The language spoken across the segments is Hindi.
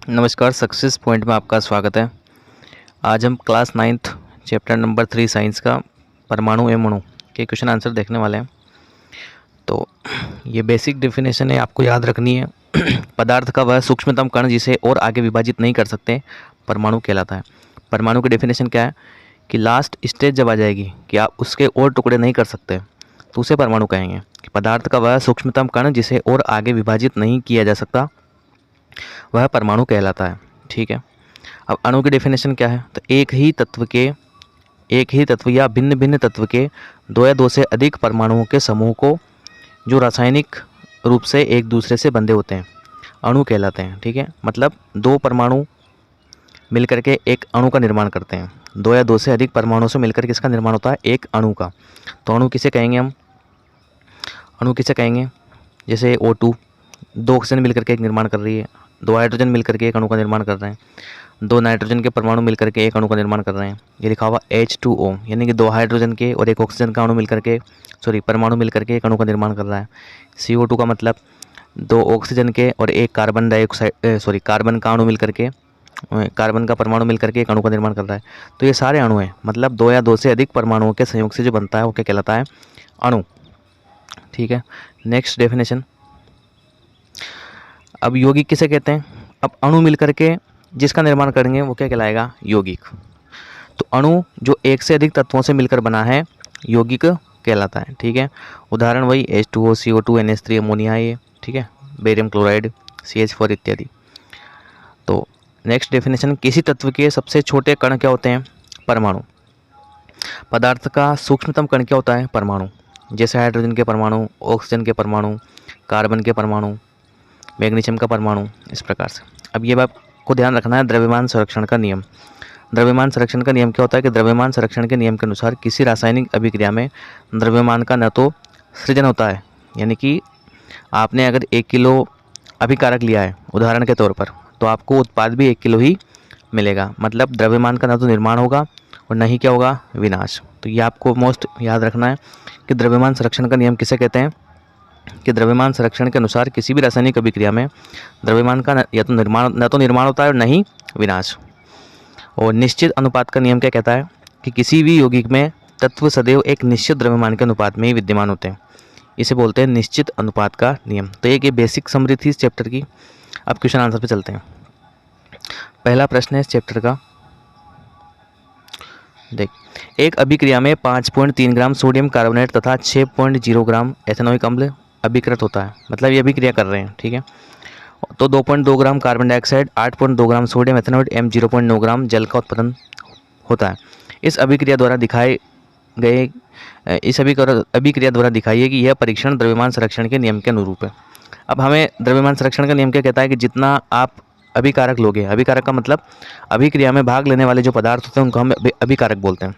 नमस्कार, सक्सेस पॉइंट में आपका स्वागत है। आज हम class 9th chapter number 3 science का परमाणु एवं अणु के क्वेश्चन आंसर देखने वाले हैं। तो ये बेसिक डेफिनेशन है, आपको याद रखनी है। पदार्थ का वह सूक्ष्मतम कण जिसे और आगे विभाजित नहीं कर सकते परमाणु कहलाता है। परमाणु की डेफिनेशन क्या है कि लास्ट स्टेज जब आ जाएगी कि आप उसके और टुकड़े नहीं कर सकते तो उसे परमाणु कहेंगे। कि पदार्थ का वह सूक्ष्मतम कण जिसे और आगे विभाजित नहीं किया जा सकता वह परमाणु कहलाता है। ठीक है। अब अणु की डेफिनेशन क्या है? तो एक ही तत्व या भिन्न भिन्न तत्व के दो या दो से अधिक परमाणुओं के समूह को जो रासायनिक रूप से एक दूसरे से बंधे होते हैं अणु कहलाते हैं। ठीक है। मतलब दो परमाणु मिलकर के एक अणु का निर्माण करते हैं। दो या दो से अधिक परमाणुओं से मिलकर किसका निर्माण होता है? एक अणु का। तो अणु किसे कहेंगे हम? अणु किसे कहेंगे? जैसे O2 दो ऑक्सीजन मिलकर के एक निर्माण कर रही है, दो हाइड्रोजन मिलकर के एक अणु का निर्माण कर रहे हैं, दो नाइट्रोजन के परमाणु मिलकर के एक अणु का निर्माण कर रहे हैं। ये लिखा हुआ H2O, यानी कि दो हाइड्रोजन के और एक ऑक्सीजन का अणु मिलकर के परमाणु मिलकर के एक अणु का निर्माण कर रहा है। CO2 का मतलब दो ऑक्सीजन के और एक कार्बन का अणु मिलकर के कार्बन का परमाणु मिलकर के एक अणु का निर्माण कर रहा है। तो ये सारे अणु हैं, मतलब दो या दो से अधिक परमाणुओं के संयोग से जो बनता है वो क्या कहलाता है? अणु। ठीक है। Next definition. अब यौगिक किसे कहते हैं? अब अणु मिलकर के जिसका निर्माण करेंगे वो क्या कहलाएगा? यौगिक। तो अणु जो एक से अधिक तत्वों से मिलकर बना है यौगिक कहलाता है। ठीक है। उदाहरण वही H2O, CO2, NH3, अमोनिया, ये ठीक है, बेरियम क्लोराइड, CH4 इत्यादि। तो नेक्स्ट डेफिनेशन, किसी तत्व के सबसे छोटे कण क्या होते हैं? परमाणु। पदार्थ का सूक्ष्मतम कण क्या होता है? परमाणु। जैसे हाइड्रोजन के परमाणु, ऑक्सीजन के परमाणु, कार्बन के परमाणु, मैग्नीशियम का परमाणु, इस प्रकार से। अब ये बात को ध्यान रखना है, द्रव्यमान संरक्षण का नियम। द्रव्यमान संरक्षण का नियम क्या होता है कि द्रव्यमान संरक्षण के नियम के अनुसार किसी रासायनिक अभिक्रिया में द्रव्यमान का न तो सृजन होता है, यानी कि आपने अगर 1 किलो अभिकारक लिया है उदाहरण के तौर पर, तो आपको उत्पाद भी 1 किलो ही मिलेगा। मतलब द्रव्यमान का न तो निर्माण होगा और न ही क्या होगा? विनाश। तो ये आपको मोस्ट याद रखना है कि द्रव्यमान संरक्षण का नियम किसे कहते हैं? कि द्रव्यमान संरक्षण के अनुसार किसी भी रासायनिक अभिक्रिया में द्रव्यमान का न तो निर्माण होता है और न ही विनाश। और निश्चित अनुपात का नियम क्या कहता है? कि किसी भी यौगिक में तत्व सदैव एक निश्चित द्रव्यमान के अनुपात में ही विद्यमान होते हैं। इसे बोलते हैं निश्चित अनुपात का नियम। तो एक ये बेसिक समरी थी इस चैप्टर की। अब क्वेश्चन आंसर पे चलते हैं। पहला प्रश्न है इस चैप्टर का, देख, एक अभिक्रिया में 5.3 ग्राम सोडियम कार्बोनेट तथा 6.0 ग्राम एथेनोइक अम्ल अभिकृत होता है। मतलब ये अभिक्रिया कर रहे हैं। ठीक है। तो 2.2 gram carbon dioxide, 8.2 gram sodium ethanoate, M0.9 gram जल का उत्पादन होता है। इस अभिक्रिया द्वारा दिखाई है कि यह परीक्षण द्रव्यमान संरक्षण के नियम के अनुरूप है। अब हमें द्रव्यमान संरक्षण का नियम क्या कहता है कि जितना आप अभिकारक लोगे, अभिकारक का मतलब अभिक्रिया में भाग लेने वाले जो पदार्थ होते हैं उनको हम अभिकारक बोलते हैं।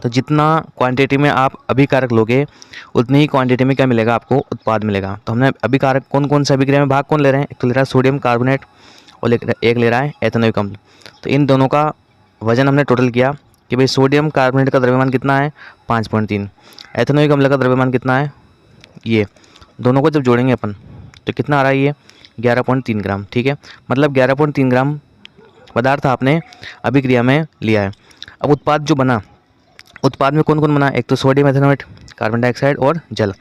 तो जितना क्वांटिटी में आप अभिकारक लोगे उतनी ही क्वांटिटी में क्या मिलेगा? आपको उत्पाद मिलेगा। तो हमने अभिकारक कौन कौन से अभिक्रिया में भाग कौन ले रहे हैं? एक तो ले रहा है सोडियम कार्बोनेट और एक ले रहा है एथेनोइक अम्ल। तो इन दोनों का वजन हमने टोटल किया कि भाई सोडियम कार्बोनेट का द्रव्यमान कितना है? 5.3। एथेनोइक अम्ल का द्रव्यमान कितना है? ये दोनों को जब जोड़ेंगे अपन तो कितना आ रहा है? ये 11.3 ग्राम। ठीक है। मतलब 11.3 ग्राम पदार्थ आपने अभिक्रिया में लिया है। अब उत्पाद जो बना, उत्पाद में कौन कौन बना? एक तो सोडियम एथेनॉइड, कार्बन डाइऑक्साइड और जल।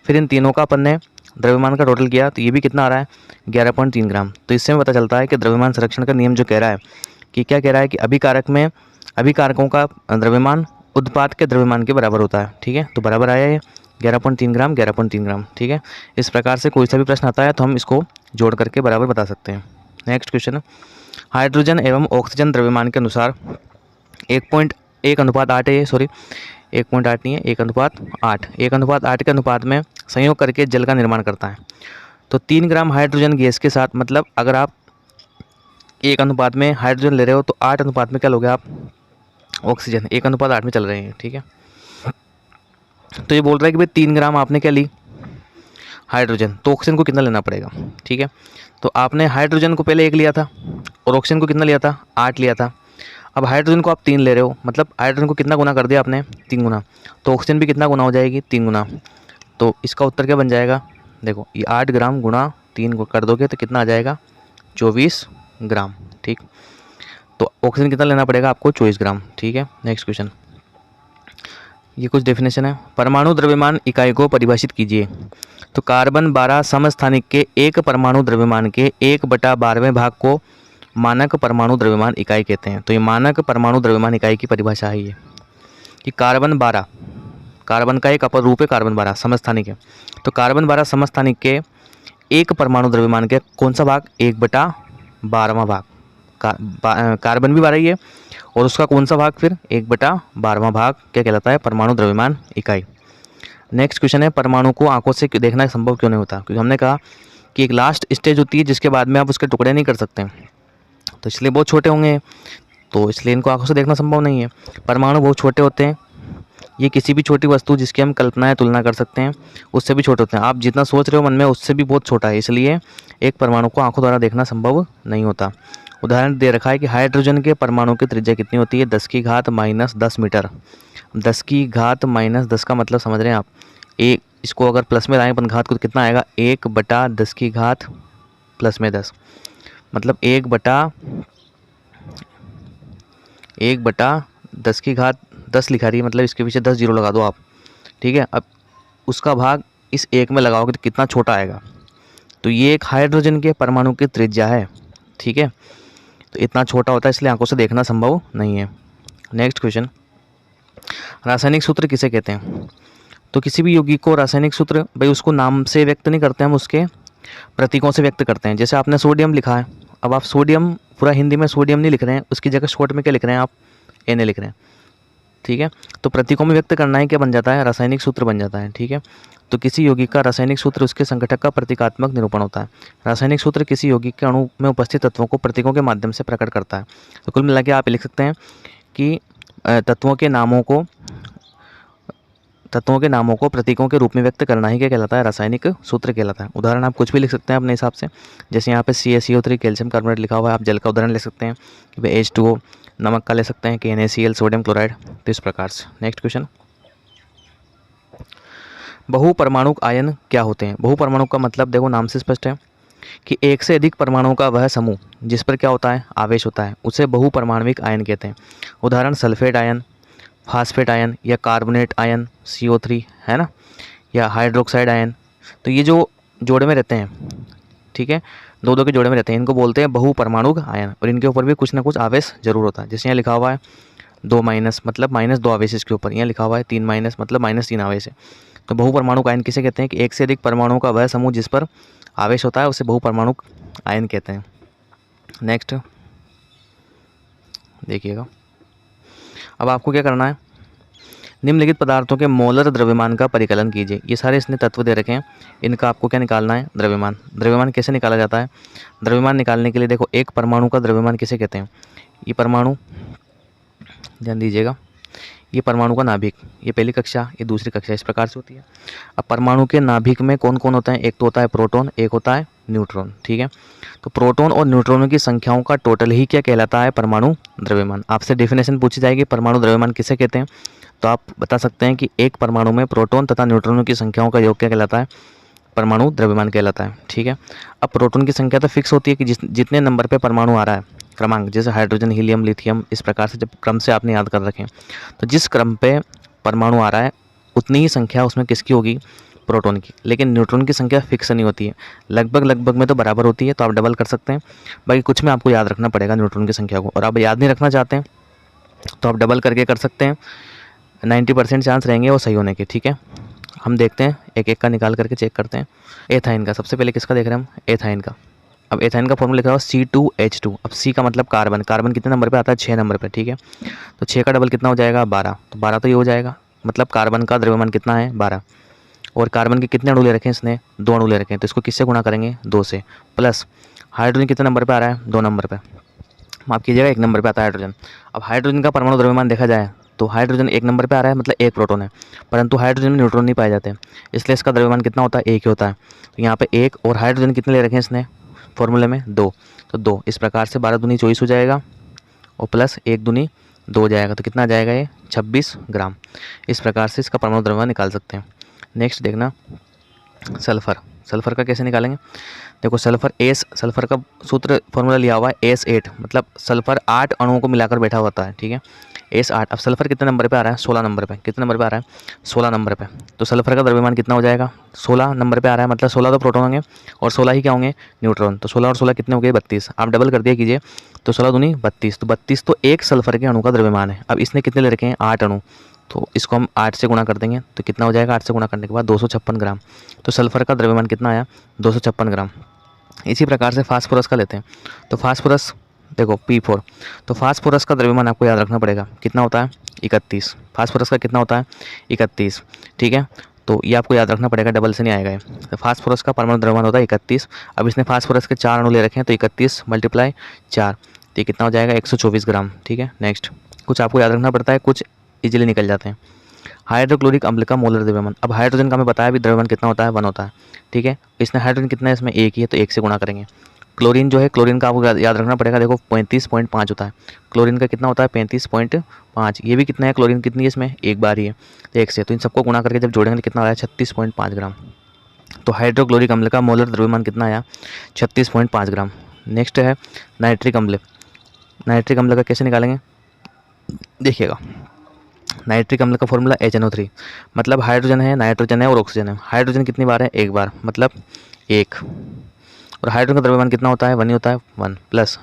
फिर इन तीनों का अपन ने द्रव्यमान का टोटल किया तो ये भी कितना आ रहा है? 11.3 ग्राम। तो इससे हमें पता चलता है कि द्रव्यमान संरक्षण का नियम जो कह रहा है कि क्या कह रहा है कि अभिकारकों का द्रव्यमान उत्पाद के द्रव्यमान के बराबर होता है। ठीक है। तो बराबर आया ये 11.3 ग्राम, 11.3 ग्राम। ठीक है। इस प्रकार से कोई सा भी प्रश्न आता है तो हम इसको जोड़ करके बराबर बता सकते हैं। नेक्स्ट क्वेश्चन, हाइड्रोजन एवं ऑक्सीजन द्रव्यमान के अनुसार 1:8 है, 1.8 नहीं है, 1:8, 1:8 के अनुपात में संयोग करके जल का निर्माण करता है। तो 3 ग्राम हाइड्रोजन गैस के साथ, मतलब अगर आप 1 अनुपात में हाइड्रोजन ले रहे हो तो 8 अनुपात में क्या लोगे आप? ऑक्सीजन। 1:8 में चल रहे हैं। ठीक है। तो ये बोल रहा है कि भाई 3 ग्राम आपने क्या ली? हाइड्रोजन। तो ऑक्सीजन को कितना लेना पड़ेगा? ठीक है। तो आपने हाइड्रोजन को पहले 1 लिया था और ऑक्सीजन को कितना लिया था? 8 लिया था। अब हाइड्रोजन को आप 3 ले रहे हो, मतलब हाइड्रोजन को कितना गुना कर दिया आपने? 3 गुना। तो ऑक्सीजन भी कितना गुना हो जाएगी? 3 गुना। तो इसका उत्तर क्या बन जाएगा? देखो, ये 8 ग्राम गुणा 3 को कर दोगे तो कितना आ जाएगा? 24 ग्राम। ठीक, तो ऑक्सीजन कितना लेना पड़ेगा आपको? 24 ग्राम। ठीक है, नेक्स्ट क्वेश्चन, ये कुछ डेफिनेशन है। परमाणु द्रव्यमान इकाई को परिभाषित कीजिए। तो कार्बन 12 समस्थानिक के एक परमाणु द्रव्यमान के 1/12वें भाग को मानक परमाणु द्रव्यमान इकाई कहते हैं। तो ये मानक परमाणु द्रव्यमान इकाई की परिभाषा है ये, कि कार्बन 12, कार्बन का एक अपर रूप है कार्बन 12 समस्थानिक है, तो कार्बन 12 समस्थानिक के एक परमाणु द्रव्यमान के कौन सा भाग? 1/12वां भाग। कार्बन भी 12 ही है, और उसका कौन सा भाग फिर? 1/12वां भाग क्या कहलाता है? परमाणु द्रव्यमान इकाई। नेक्स्ट क्वेश्चन है, परमाणु को आंखों से देखना संभव क्यों नहीं होता? क्योंकि हमने कहा कि एक लास्ट स्टेज होती है जिसके बाद में आप उसके टुकड़े नहीं कर सकते, तो इसलिए बहुत छोटे होंगे, तो इसलिए इनको आंखों से देखना संभव नहीं है। परमाणु बहुत छोटे होते हैं, ये किसी भी छोटी वस्तु जिसकी हम कल्पना या तुलना कर सकते हैं उससे भी छोटे होते हैं। आप जितना सोच रहे हो मन में उससे भी बहुत छोटा है, इसलिए एक परमाणु को आंखों द्वारा देखना संभव नहीं होता। उदाहरण दे रखा है कि हाइड्रोजन के परमाणु की त्रिज्या कितनी होती है? 10⁻−10 मीटर। 10⁻−10 का मतलब समझ रहे हैं आप? एक, इसको अगर प्लस में लाएं अपन घात को तो कितना आएगा? 1/10⁻+10 मतलब 1/10 लिखा रही है, मतलब इसके पीछे 10 जीरो लगा दो आप। ठीक है, अब उसका भाग इस एक में लगाओगे तो कितना छोटा आएगा? तो ये एक हाइड्रोजन के परमाणु की त्रिज्या है। ठीक है, तो इतना छोटा होता है, इसलिए आंखों से देखना संभव नहीं है। नेक्स्ट क्वेश्चन, रासायनिक सूत्र किसे कहते हैं? तो किसी भी यौगिक को रासायनिक सूत्र, भाई उसको नाम से व्यक्त नहीं करते हम, उसके प्रतीकों से व्यक्त करते हैं। जैसे आपने सोडियम लिखा है, अब आप सोडियम पूरा हिंदी में सोडियम नहीं लिख रहे हैं, उसकी जगह शॉर्ट में क्या लिख रहे हैं आप? Na लिख रहे हैं। ठीक है, तो प्रतीकों में व्यक्त करना है, क्या बन जाता है? रासायनिक सूत्र बन जाता है। ठीक है, तो किसी यौगिक का रासायनिक सूत्र उसके संघटक का प्रतीकात्मक निरूपण होता है। रासायनिक सूत्र किसी यौगिक के अणु में उपस्थित तत्वों को प्रतीकों के माध्यम से प्रकट करता है। तो कुल मिला के आप लिख सकते हैं कि तत्वों के नामों को प्रतीकों के रूप में व्यक्त करना ही क्या कहलाता है? रासायनिक सूत्र कहलाता है। उदाहरण आप कुछ भी लिख सकते हैं अपने हिसाब से, जैसे यहाँ पे CaCO3 कैल्शियम कार्बोनेट लिखा हुआ है, आप जल का उदाहरण ले सकते हैं कि भाई H2O, नमक का ले सकते हैं कि NaCl सोडियम क्लोराइड, तो इस प्रकार से। नेक्स्ट क्वेश्चन, बहुपरमाणुक आयन क्या होते हैं? बहुपरमाणु का मतलब देखो नाम से स्पष्ट है कि एक से अधिक परमाणुओं का वह समूह जिस पर क्या होता है? आवेश होता है, उसे बहुपरमाणविक आयन कहते हैं। उदाहरण सल्फेट आयन, फास्फेट आयन या कार्बोनेट आयन CO3 है ना, या हाइड्रोक्साइड आयन। तो ये जो जोड़े में रहते हैं, ठीक है, दो दो के जोड़े में रहते हैं, इनको बोलते हैं बहुपरमाणुक आयन, और इनके ऊपर भी कुछ ना कुछ आवेश जरूर होता है। जैसे यहाँ लिखा हुआ है 2- मतलब -2 आवेश इसके ऊपर, यहाँ लिखा हुआ है 3- मतलब -3 आवेश है। तो बहुपरमाणुक आयन किसे कहते हैं? कि एक से अधिक परमाणुओं का वह समूह जिस पर आवेश होता है उसे बहुपरमाणुक आयन कहते हैं। नेक्स्ट देखिएगा, अब आपको क्या करना है? निम्नलिखित पदार्थों के मोलर द्रव्यमान का परिकलन कीजिए। ये सारे इसने तत्व दे रखे हैं, इनका आपको क्या निकालना है? द्रव्यमान। द्रव्यमान कैसे निकाला जाता है? द्रव्यमान निकालने के लिए देखो, एक परमाणु का द्रव्यमान किसे कहते हैं? ये परमाणु, ध्यान दीजिएगा, ये परमाणु का नाभिक, ये पहली कक्षा, ये दूसरी कक्षा, इस प्रकार से होती है। अब परमाणु के नाभिक में कौन कौन होता है? एक तो होता है प्रोटॉन, एक होता है न्यूट्रॉन। ठीक है, तो प्रोटॉन और न्यूट्रॉनों की संख्याओं का टोटल ही क्या कहलाता है? परमाणु द्रव्यमान। आपसे डेफिनेशन पूछी जाएगी परमाणु द्रव्यमान किसे कहते हैं, तो आप बता सकते हैं कि एक परमाणु में प्रोटॉन तथा न्यूट्रॉनों की संख्याओं का योग क्या कहलाता है? परमाणु द्रव्यमान कहलाता है। ठीक है, अब प्रोटॉन की संख्या तो फिक्स होती है कि जितने नंबर पे परमाणु आ रहा है, क्रमांक, जैसे हाइड्रोजन, हीलियम, लिथियम, इस प्रकार से जब क्रम से आपने याद कर रखें, तो जिस क्रम पे परमाणु आ रहा है उतनी ही संख्या उसमें किसकी होगी? प्रोटॉन की। लेकिन न्यूट्रॉन की संख्या फिक्स नहीं होती है, लगभग में तो बराबर होती है, तो आप डबल कर सकते हैं। बाकी कुछ में आपको याद रखना पड़ेगा न्यूट्रॉन की संख्या को, और आप याद नहीं रखना चाहते हैं तो आप डबल करके कर सकते हैं, 90% चांस रहेंगे वो सही होने के। ठीक है, हम देखते हैं एक एक का निकाल करके चेक करते हैं। एथाइन का, सबसे पहले किसका देख रहे हैं हम? एथाइन का। अब एथाइन का फॉर्मूला लिखा हुआ C2H2। अब C का मतलब कार्बन, कार्बन कितने नंबर पे आता है? 6 नंबर पे। ठीक है, तो 6 का डबल कितना हो जाएगा? 12। तो 12 तो ये हो जाएगा, मतलब कार्बन का द्रव्यमान कितना है? 12। और कार्बन के कितने अणु ले रखे हैं इसने? 2 अणु ले रखे हैं, तो इसको किससे गुणा करेंगे? 2 से। प्लस हाइड्रोजन कितने नंबर पर आ रहा है? 2 नंबर पर, माफ़ कीजिएगा 1 नंबर पर आता है हाइड्रोजन। अब हाइड्रोजन का परमाणु द्रव्यमान देखा जाए तो हाइड्रोजन 1 नंबर पे आ रहा है, मतलब 1 प्रोटॉन है, परंतु हाइड्रोजन में न्यूट्रॉन नहीं पाए जाते, इसलिए इसका द्रव्यमान कितना होता है? 1 ही होता है। तो यहाँ पे 1, और हाइड्रोजन कितने ले रखे हैं इसने फॉर्मूले में? 2, तो 2। इस प्रकार से 12 दूनी 24 हो जाएगा, और प्लस 1 दूनी 2 हो जाएगा, तो कितना आ जाएगा? ये 26 ग्राम। इस प्रकार से इसका परमाणु द्रव्यमान निकाल सकते हैं। नेक्स्ट देखना, सल्फर। सल्फ़र का कैसे निकालेंगे, देखो सल्फ़र एस, सल्फ़र का सूत्र फॉर्मूला लिया हुआ है S8, मतलब सल्फ़र 8 अणुओं को मिलाकर बैठा होता है, ठीक है, S8। अब सल्फ़र कितने नंबर पे आ रहा है, 16 नंबर पे, कितने नंबर पे आ रहा है, 16 नंबर पे। तो सल्फ़र का द्रव्यमान कितना हो जाएगा, 16 नंबर पे आ रहा है, मतलब 16 तो प्रोटॉन होंगे और 16 ही क्या होंगे, न्यूट्रॉन। तो 16 और 16 कितने हो गए, 32। आप डबल कर दिया कीजिए, तो 16 दूनी 32, तो 32 तो एक सल्फ़र के अणु का द्रव्यमान है। अब इसने कितने ले रखे हैं, 8 अणु, तो इसको हम 8 से गुणा कर देंगे तो कितना हो जाएगा, 8 से गुणा करने के बाद 256 ग्राम। तो सल्फ़र का द्रव्यमान कितना आया, 256 ग्राम। इसी प्रकार से फास्फोरस का लेते हैं, तो फास्फोरस देखो P4, तो फास्फोरस का द्रव्यमान आपको याद रखना पड़ेगा, कितना होता है, 31। फास्फोरस का कितना होता है, 31, ठीक है। तो ये आपको याद रखना पड़ेगा, डबल से नहीं आएगा ये। तो फास्फोरस का परमाणु द्रव्यमान होता है 31। अब इसने फास्फोरस के 4 अणु ले रखे हैं, तो 31 × 4, तो ये कितना हो जाएगा, 124 ग्राम, ठीक है। नेक्स्ट, कुछ आपको याद रखना पड़ता है, कुछ इजीली निकल जाते हैं। हाइड्रोक्लोरिक अम्ल का मोलर द्रव्यमान, अब हाइड्रोजन का हमें बताया भी द्रव्यमान कितना होता है, 1 होता है, ठीक है। इसने हाइड्रोजन कितना है, इसमें 1 ही है, तो 1 से गुणा करेंगे। क्लोरीन जो है, क्लोरीन का आपको याद रखना पड़ेगा, देखो 35.5 होता है, क्लोरीन का कितना होता है, 35.5। ये भी कितना है, क्लोरीन कितनी है इसमें, एक बार ही है, तो 1 से, तो इन सबको गुणा करके जब जोड़ेंगे तो कितना आया, 36.5 ग्राम। तो हाइड्रोक्लोरिक अम्ल का मोलर द्रव्यमान कितना आया, 36.5 ग्राम। नेक्स्ट है नाइट्रिक अम्ल। नाइट्रिक अम्ल का कैसे निकालेंगे, देखिएगा, नाइट्रिक अम्ल का फॉर्मूला HNO3, मतलब हाइड्रोजन है, नाइट्रोजन है और ऑक्सीजन है। हाइड्रोजन कितनी बार है, एक बार, मतलब 1, और हाइड्रोजन का द्रव्यमान कितना होता है, 1 ही होता है, 1 प्लस।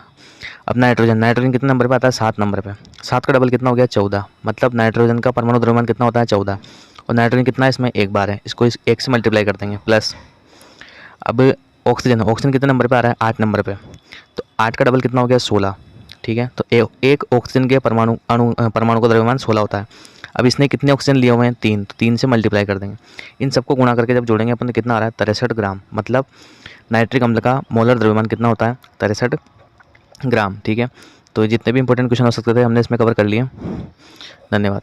अब नाइट्रोजन, नाइट्रोजन कितने नंबर पे आता है, 7 नंबर पे। 7 का डबल कितना हो गया, 14, मतलब नाइट्रोजन का परमाणु द्रव्यमान कितना होता है, 14, और नाइट्रोजन कितना है, इसमें एक बार है, इसको इस 1 से मल्टीप्लाई कर देंगे, प्लस। अब ऑक्सीजन, ऑक्सीजन कितने नंबर पे आ रहा है, 8 नंबर पे, तो 8 का डबल कितना हो गया, 16, ठीक है। तो एक ऑक्सीजन के परमाणु का द्रव्यमान 16 होता है। अब इसने कितने ऑक्सीजन लिए हुए हैं, 3, तो 3 से मल्टीप्लाई कर देंगे। इन सबको गुणा करके जब जोड़ेंगे अपन तो कितना आ रहा है, 63 ग्राम, मतलब नाइट्रिक अम्ल का मोलर द्रव्यमान कितना होता है, 63 ग्राम, ठीक है। तो जितने भी इंपॉर्टेंट क्वेश्चन हो सकते थे हमने इसमें कवर कर लिए। धन्यवाद।